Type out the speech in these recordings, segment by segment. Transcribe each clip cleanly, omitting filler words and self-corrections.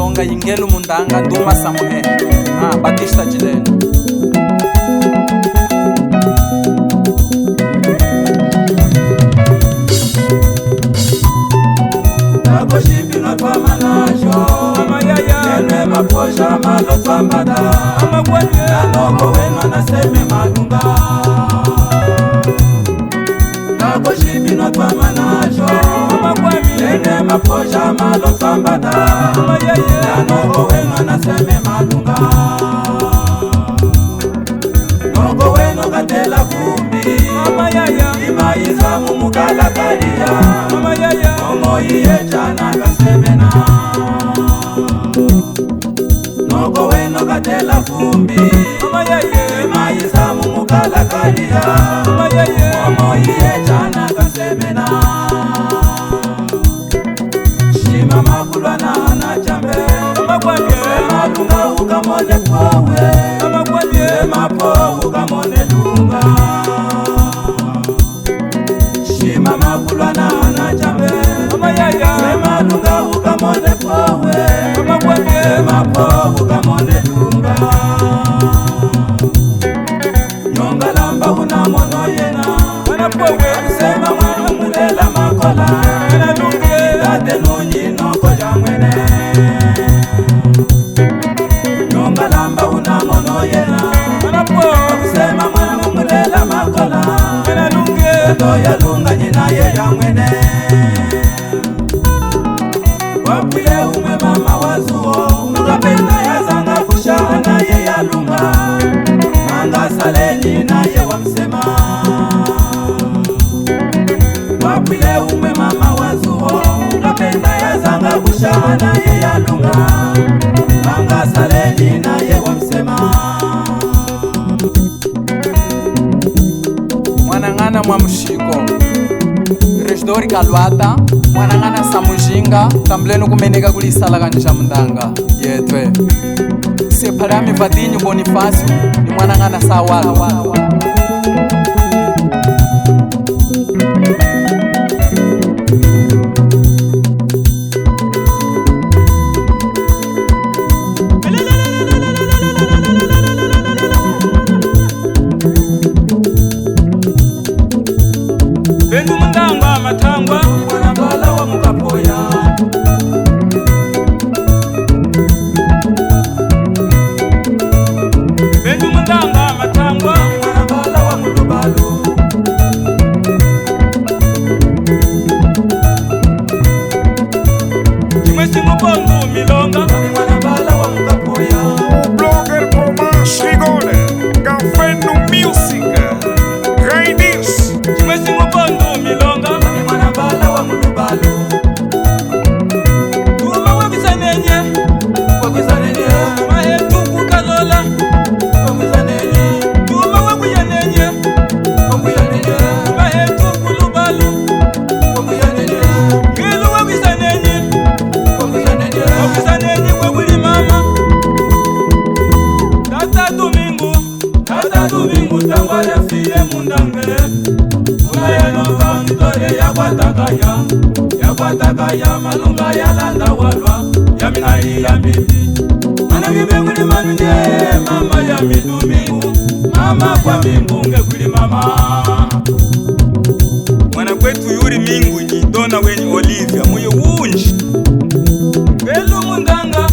Ilonga Yingelu Mundanga Nduma Samuhe Batista Jilene. Nakoshipina kwa manasho Yene maposha malo twambada Nanoko wenu anaseme malunga Nakoshipina kwa manasho Yene maposha malo twambada Nanoko wenu anaseme malunga Noko wenu katela fumbi Imaiza mumukala kalia Omo iye chana kasemena Noko weno katela fumbi Imaiza mumukala kalia Omo iye chana kasemena Shima makulwa na anachambe Sema lunga ukamone powe Sema po ukamone lunga Shima makulwa na anachambe Sema lunga ukamone powe Sema po ukamone lunga Nyonga lamba unamono yena Sema mwana mulela makola Ilate nunyi noko jamwene Nyonga lamba unamono yena Sema mwana mulela makola Doya lunga jina ye jamwene Wapile ume mama wazuo Nukapenda ya zanga kushana ye ya lunga Manga saleni na ye wamsema Wapile ume mama wazuo Nukapenda ya zanga kushana ye ya lunga Manga saleni na ye wamsema Mwanangana Mwamushiko Reshdori Kalwata Mwanangana Samujinga Tamblenu kumeneka kulisala kanja mndanga Yetwe Separami Vadinyu Bonifacio Ni mwanangana Sawalo Bendu mndanga matangwa Mwanangala wa mukapoya Bendu mndanga matangwa Mwanangala wa mulubalu Chimwesi mupongu milonga Mwanangala wa mukapoya Blogger Pomas Rigole Gafenu Music Raidis Chimwesi mupongu milonga Mwanangala wa mulubalu Tuma wakisanenye Wakisanenye Mahetu kukalola Wakisanenye Tuma wakuyanenye Wakuyanenye Mahetu kulubalu Wakuyanenye Kilu wakisanenye Wakisanenye Wakisanenye wawili mama Tata Domingo Tangwale fiye mundange Unayenoka mitore ya kwatakaya malunga ya landa walwa ya minari ya mbibi Mana mibenguli manunye mama ya midumingu Mama kwa mingunge kuli mama Mwana kwetu yuri mingu nyidona wenye Olivia muye unji Gelu mundanga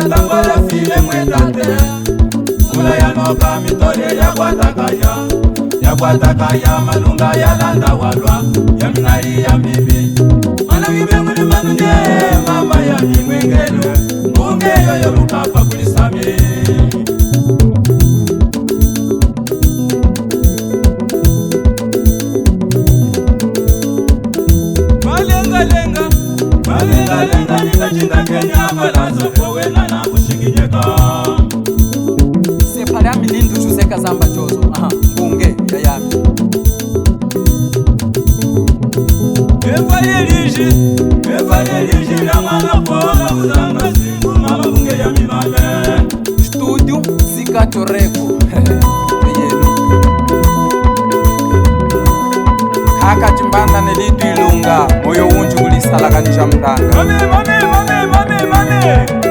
Tangwale fiye mwetate Unayenoka mitore ya kwatakaya malunga ya landa walwa ya minari ya mbibi Mana mibenguli manunye mama ya mimwengelu Munge yoyo lukapa kulisami Malenga nikachinga Kenya Balazo kowena na kushikinyeka Separami Lindu Joseka Zamba Jozo Mbunge Yayami Efale liji na mwana pola Uzanga singu mama bunge ya mimame Studio Zika Choreko Yenu Kaka Chimbanda Nelidu Ilunga Moyo unju kulisala kanja mdanga Mame Hey!